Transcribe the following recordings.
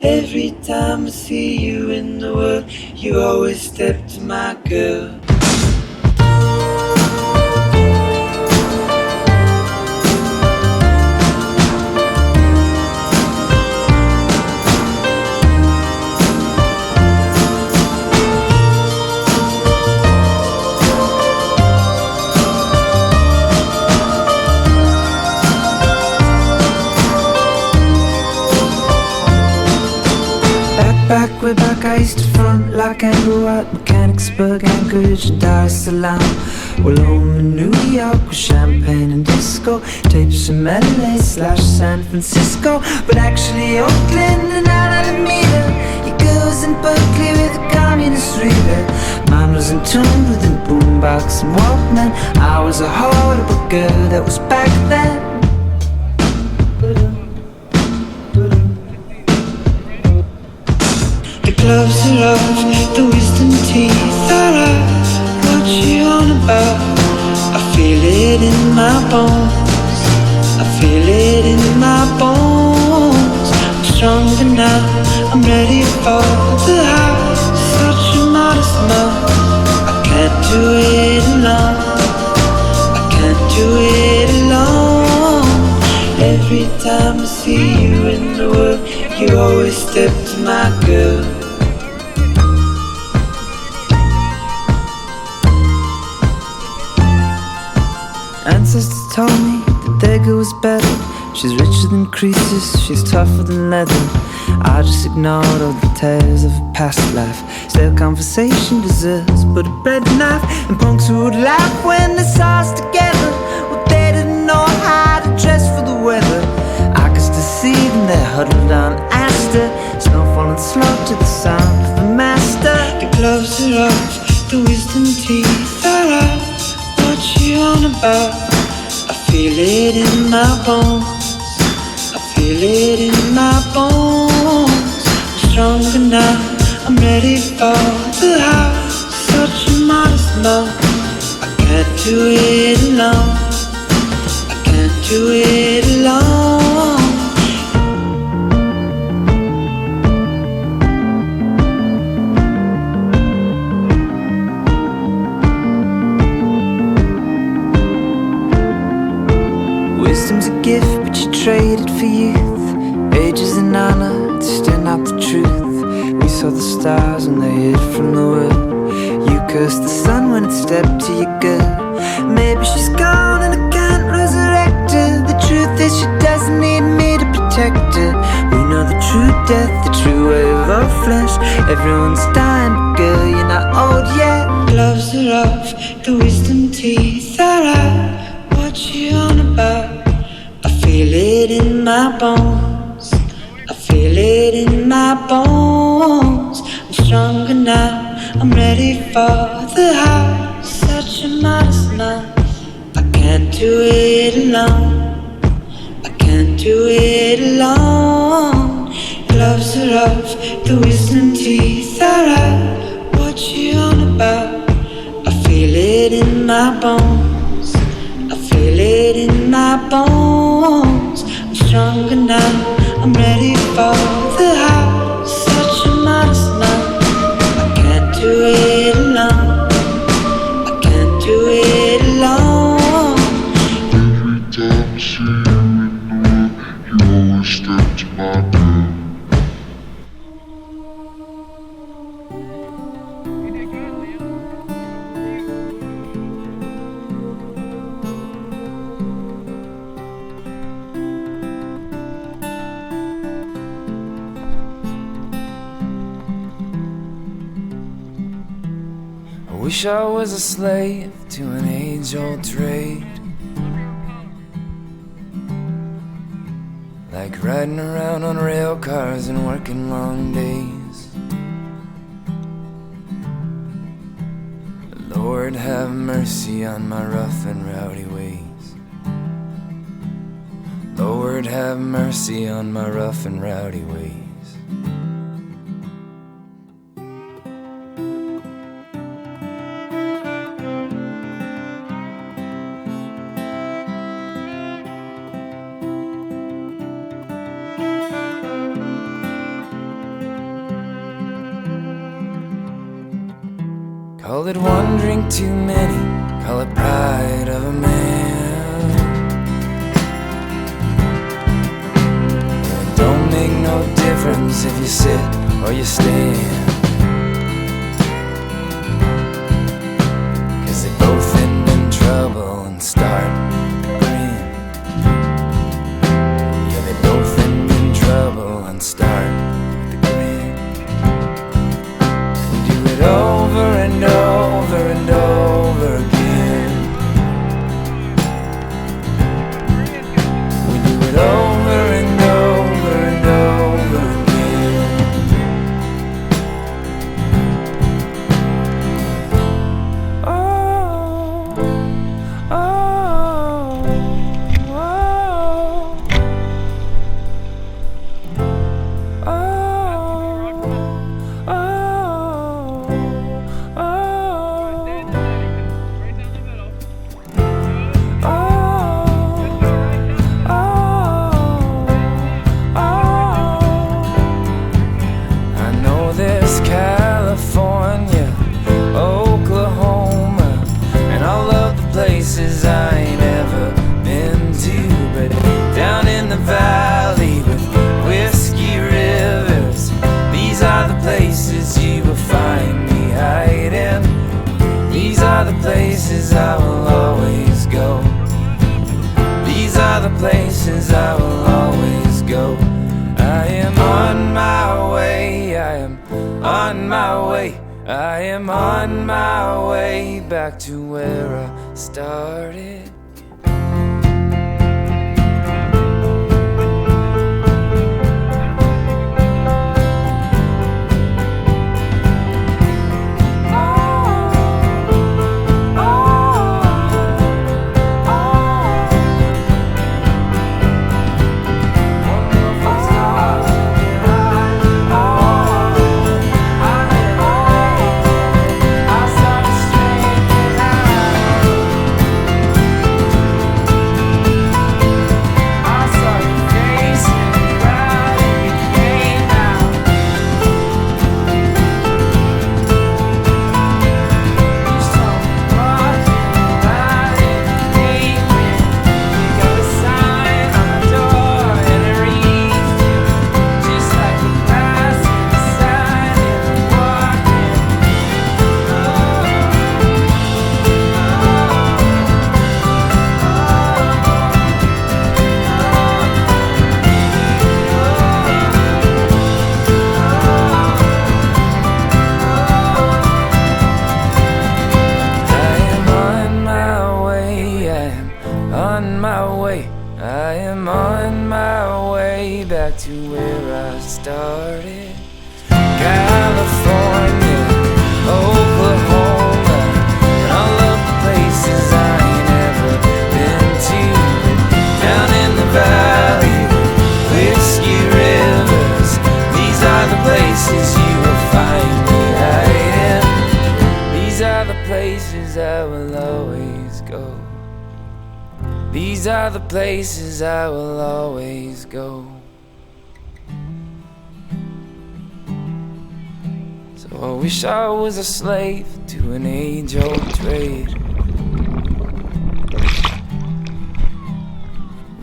Every time I see you in the world, you always step to my girl. Way back I used to front like Anglo at Mechanicsburg, Anchorage, and Dar es Salaam. Well, home in New York with champagne and disco, tapes from LA/San Francisco, but actually Oakland and Alameda. Your girl's in Berkeley with a communist reader. Mine was in tune with a boombox and Walkman. I was a horrible girl, that was back then. Gloves are off, the wisdom teeth are out. What you on about? I feel it in my bones, I feel it in my bones. I'm stronger now, I'm ready for the house. Such a modest mouth, I can't do it alone, I can't do it alone. Every time I see you in the world, you always step to my girl. Ancestors told me that their girl was better. She's richer than Croesus, she's tougher than leather. I just ignored all the tales of a past life. Still conversation deserves but a bread knife. And punks who would laugh when they saw us together. Well, they didn't know how to dress for the weather. I could still see them there huddled on Astor, snow falling slow to the sound of the master. The gloves are off, the wisdom teeth are out. What you on about? I feel it in my bones, I feel it in my bones. I'm stronger now, I'm ready for the house. Such a modest mouth, I can't do it alone, I can't do it alone. Wisdom's a gift, but you trade it for youth. Age is an honor, it's still not the truth. We saw the stars when they hid from the world. You cursed the sun when it stepped to your girl. Maybe she's gone and I can't resurrect her. The truth is she doesn't need me to protect her. We know the true death, the true way of our flesh. Everyone's dying, but girl, you're not old yet. Gloves are off, the wisdom teeth are out. What you on about? I feel it in my bones, I feel it in my bones. I'm stronger now, I'm ready for the house. Such a modest mouth, I can't do it alone, I can't do it alone. Gloves are off, the wisdom teeth are out. What you on about? I feel it in my bones, I feel it in my bones. I'm stronger now, I'm ready for the house. Such a modest mouth, I can't do it alone, I can't do it alone. Every time I see you in the world, you always step to my door. I wish I was a slave to an age-old trade, like riding around on rail cars and working long days. Lord, have mercy on my rough and rowdy ways. Lord, have mercy on my rough and rowdy ways. Call it one drink too many, call it pride of a man. It don't make no difference if you sit or you stand, 'cause they both end in trouble and start agreeing. Yeah, they both end in trouble and start agreeing. We do it over and over and over again. We do it over and over and over again. Oh, oh, California, Oklahoma, and all of the places I ain't ever been to. But down in the valley with whiskey rivers, these are the places you will find me hiding. These are the places I will always go. These are the places I will always go. I am on my way, I am on my way, I am on my way back to where I started. I am on my way back to where I started. California, Oklahoma, and all of the places I ain't ever been to. Down in the valley, whiskey rivers, these are the places you will find me hiding. These are the places I will always go. These are the places I will always go. So I wish I was a slave to an age-old trade.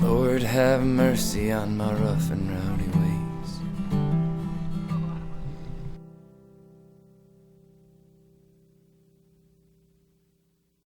Lord, have mercy on my rough and rowdy